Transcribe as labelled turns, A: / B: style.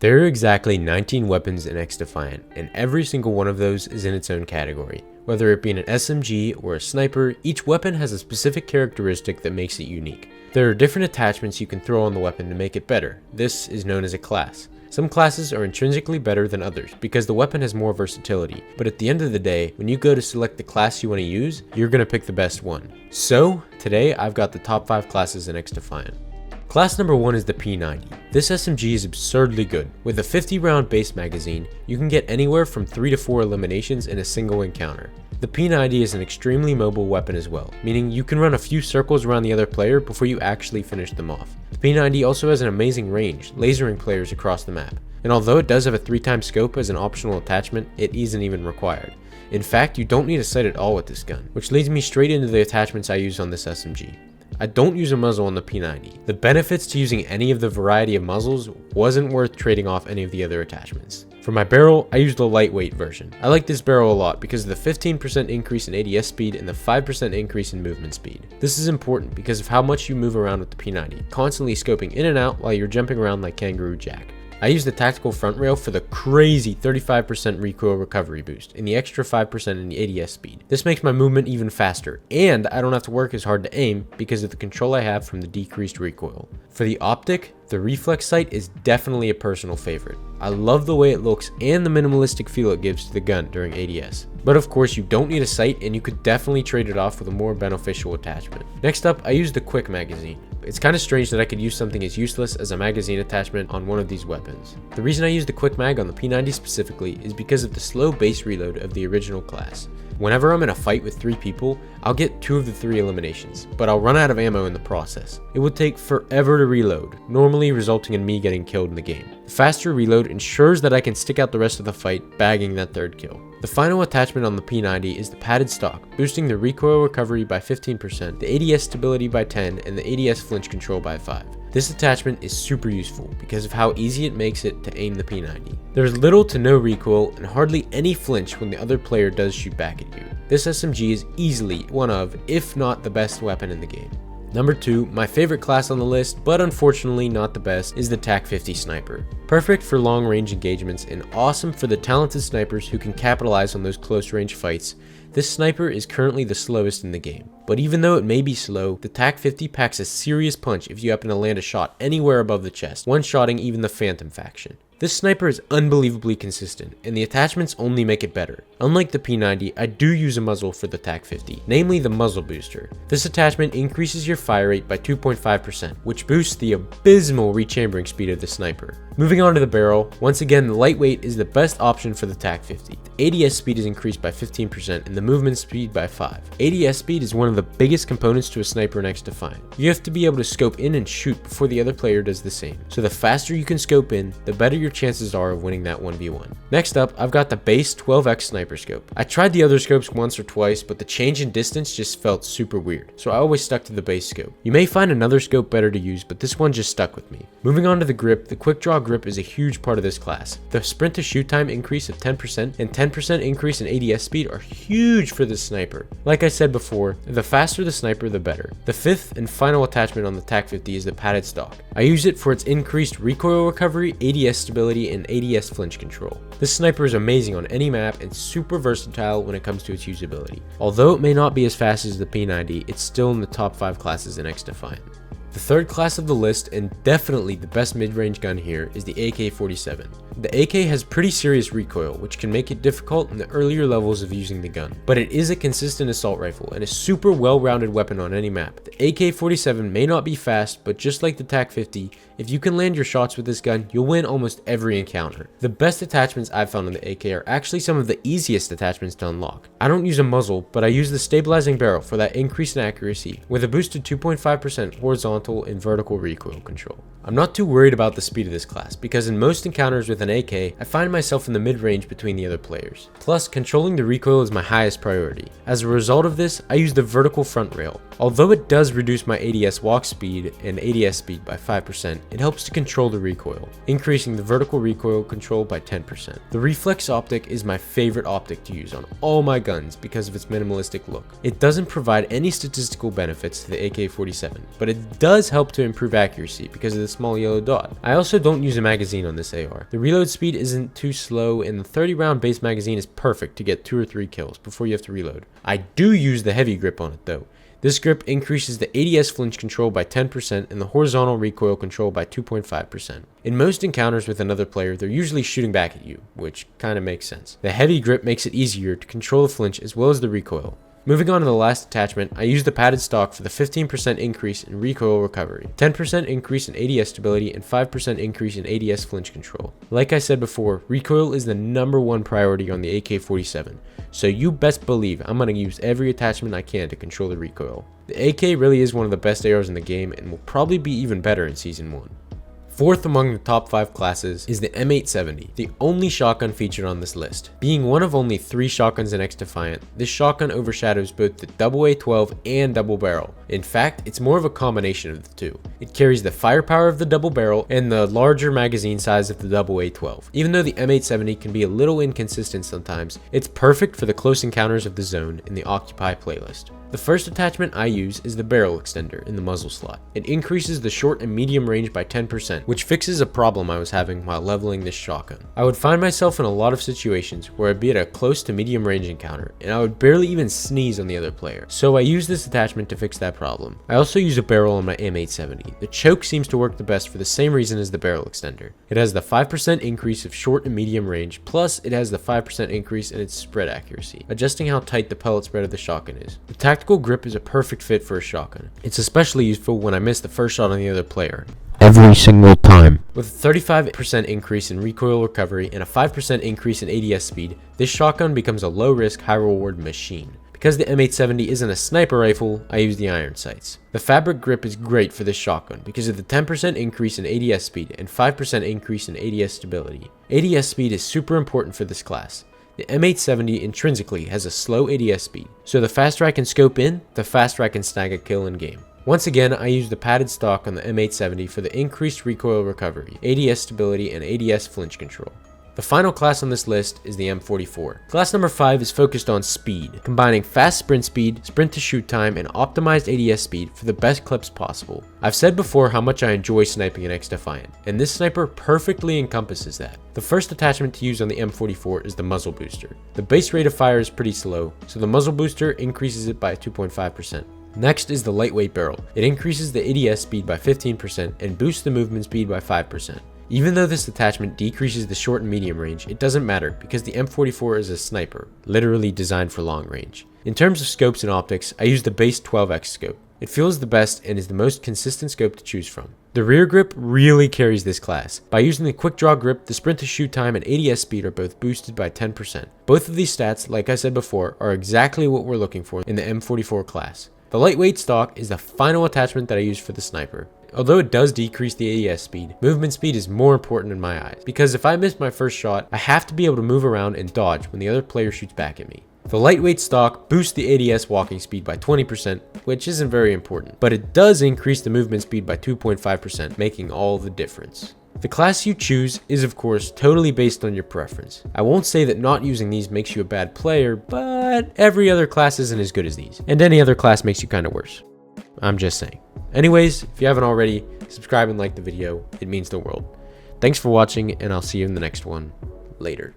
A: There are exactly 19 weapons in XDefiant, and every single one of those is in its own category. Whether it be an SMG or a sniper, each weapon has a specific characteristic that makes it unique. There are different attachments you can throw on the weapon to make it better. This is known as a class. Some classes are intrinsically better than others because the weapon has more versatility, but at the end of the day, when you go to select the class you want to use, you're going to pick the best one. So, today I've got the top 5 classes in XDefiant. Class number 1 is the P90. This SMG is absurdly good. With a 50 round base magazine, you can get anywhere from 3 to 4 eliminations in a single encounter. The P90 is an extremely mobile weapon as well, meaning you can run a few circles around the other player before you actually finish them off. The P90 also has an amazing range, lasering players across the map. And although it does have a 3x scope as an optional attachment, it isn't even required. In fact, you don't need a sight at all with this gun, which leads me straight into the attachments I use on this SMG. I don't use a muzzle on the P90. The benefits to using any of the variety of muzzles wasn't worth trading off any of the other attachments. For my barrel, I used the lightweight version. I like this barrel a lot because of the 15% increase in ADS speed and the 5% increase in movement speed. This is important because of how much you move around with the P90, constantly scoping in and out while you're jumping around like Kangaroo Jack. I use the tactical front rail for the crazy 35% recoil recovery boost and the extra 5% in the ADS speed. This makes my movement even faster, and I don't have to work as hard to aim because of the control I have from the decreased recoil. For the optic, the reflex sight is definitely a personal favorite. I love the way it looks and the minimalistic feel it gives to the gun during ADS. But of course you don't need a sight and you could definitely trade it off with a more beneficial attachment. Next up, I use the quick magazine. It's kind of strange that I could use something as useless as a magazine attachment on one of these weapons. The reason I use the quick mag on the P90 specifically is because of the slow base reload of the original class. Whenever I'm in a fight with 3 people, I'll get 2 of the 3 eliminations, but I'll run out of ammo in the process. It would take forever to reload, normally resulting in me getting killed in the game. The faster reload ensures that I can stick out the rest of the fight, bagging that 3rd kill. The final attachment on the P90 is the padded stock, boosting the recoil recovery by 15%, the ADS stability by 10, and the ADS flinch control by 5. This attachment is super useful because of how easy it makes it to aim the P90. There's little to no recoil and hardly any flinch when the other player does shoot back at you. This SMG is easily one of, if not the best weapon in the game. Number 2, my favorite class on the list, but unfortunately not the best, is the TAC-50 Sniper. Perfect for long range engagements and awesome for the talented snipers who can capitalize on those close range fights. This sniper is currently the slowest in the game. But even though it may be slow, the TAC-50 packs a serious punch if you happen to land a shot anywhere above the chest, one-shotting even the Phantom faction. This sniper is unbelievably consistent, and the attachments only make it better. Unlike the P90, I do use a muzzle for the TAC-50, namely the muzzle booster. This attachment increases your fire rate by 2.5%, which boosts the abysmal rechambering speed of the sniper. Moving on to the barrel, once again the lightweight is the best option for the TAC-50. The ADS speed is increased by 15% and the movement speed by 5. ADS speed is one of the biggest components to a sniper in XDefiant. You have to be able to scope in and shoot before the other player does the same. So the faster you can scope in, the better your chances are of winning that 1v1. Next up, I've got the base 12x sniper scope. I tried the other scopes once or twice, but the change in distance just felt super weird, so I always stuck to the base scope. You may find another scope better to use, but this one just stuck with me. Moving on to the grip, the quick draw grip is a huge part of this class. The sprint to shoot time increase of 10% and 10% increase in ADS speed are huge for this sniper. Like I said before, the faster the sniper, the better. The 5th and final attachment on the TAC-50 is the padded stock. I use it for its increased recoil recovery, ADS stability, and ADS flinch control. This sniper is amazing on any map and super versatile when it comes to its usability. Although it may not be as fast as the P90, it's still in the top 5 classes in XDefiant. The 3rd class of the list, and definitely the best mid-range gun here, is the AK-47. The AK has pretty serious recoil, which can make it difficult in the earlier levels of using the gun, but it is a consistent assault rifle and a super well-rounded weapon on any map. The AK-47 may not be fast, but just like the TAC-50, if you can land your shots with this gun, you'll win almost every encounter. The best attachments I've found on the AK are actually some of the easiest attachments to unlock. I don't use a muzzle, but I use the stabilizing barrel for that increase in accuracy, with a boosted 2.5% horizontal and vertical recoil control. I'm not too worried about the speed of this class, because in most encounters with an AK, I find myself in the mid-range between the other players. Plus, controlling the recoil is my highest priority. As a result of this, I use the vertical front rail. Although it does reduce my ADS walk speed and ADS speed by 5%, it helps to control the recoil, increasing the vertical recoil control by 10%. The reflex optic is my favorite optic to use on all my guns because of its minimalistic look. It doesn't provide any statistical benefits to the AK-47, but it does help to improve accuracy because of the small yellow dot. I also don't use a magazine on this AR. The reload speed isn't too slow, and the 30 round base magazine is perfect to get 2 or 3 kills before you have to reload. I do use the heavy grip on it though. This grip increases the ADS flinch control by 10% and the horizontal recoil control by 2.5%. In most encounters with another player, they're usually shooting back at you, which kinda makes sense. The heavy grip makes it easier to control the flinch as well as the recoil. Moving on to the last attachment, I use the padded stock for the 15% increase in recoil recovery, 10% increase in ADS stability, and 5% increase in ADS flinch control. Like I said before, recoil is the #1 priority on the AK-47, so you best believe I'm going to use every attachment I can to control the recoil. The AK really is one of the best ARs in the game and will probably be even better in Season 1. Fourth among the top 5 classes is the M870, the only shotgun featured on this list. Being one of only 3 shotguns in XDefiant, this shotgun overshadows both the AA-12 and double barrel. In fact, it's more of a combination of the two. It carries the firepower of the double barrel and the larger magazine size of the AA-12. Even though the M870 can be a little inconsistent sometimes, it's perfect for the close encounters of the zone in the Occupy playlist. The first attachment I use is the barrel extender in the muzzle slot. It increases the short and medium range by 10%, which fixes a problem I was having while leveling this shotgun. I would find myself in a lot of situations where I'd be at a close to medium range encounter, and I would barely even sneeze on the other player. So I use this attachment to fix that problem. I also use a barrel on my M870. The choke seems to work the best for the same reason as the barrel extender. It has the 5% increase of short and medium range, plus it has the 5% increase in its spread accuracy, adjusting how tight the pellet spread of the shotgun is. The tactical grip is a perfect fit for a shotgun. It's especially useful when I miss the first shot on the other player. Every single time. With a 35% increase in recoil recovery and a 5% increase in ADS speed, this shotgun becomes a low risk, high reward machine. Because the M870 isn't a sniper rifle, I use the iron sights. The fabric grip is great for this shotgun because of the 10% increase in ADS speed and 5% increase in ADS stability. ADS speed is super important for this class. The M870 intrinsically has a slow ADS speed, so the faster I can scope in, the faster I can snag a kill in game. Once again, I use the padded stock on the M870 for the increased recoil recovery, ADS stability, and ADS flinch control. The final class on this list is the M44. Class number 5 is focused on speed, combining fast sprint speed, sprint to shoot time, and optimized ADS speed for the best clips possible. I've said before how much I enjoy sniping in XDefiant, and this sniper perfectly encompasses that. The first attachment to use on the M44 is the muzzle booster. The base rate of fire is pretty slow, so the muzzle booster increases it by 2.5%. Next is the lightweight barrel. It increases the ADS speed by 15% and boosts the movement speed by 5%. Even though this attachment decreases the short and medium range, it doesn't matter because the M44 is a sniper, literally designed for long range. In terms of scopes and optics, I use the base 12x scope. It feels the best and is the most consistent scope to choose from. The rear grip really carries this class. By using the quick draw grip, the sprint to shoot time and ADS speed are both boosted by 10%. Both of these stats, like I said before, are exactly what we're looking for in the M44 class. The lightweight stock is the final attachment that I use for the sniper. Although it does decrease the ADS speed, movement speed is more important in my eyes, because if I miss my first shot, I have to be able to move around and dodge when the other player shoots back at me. The lightweight stock boosts the ADS walking speed by 20%, which isn't very important, but it does increase the movement speed by 2.5%, making all the difference. The class you choose is of course totally based on your preference. I won't say that not using these makes you a bad player, but every other class isn't as good as these, and any other class makes you kinda worse. I'm just saying. Anyways, if you haven't already, subscribe and like the video, it means the world. Thanks for watching, and I'll see you in the next one. Later.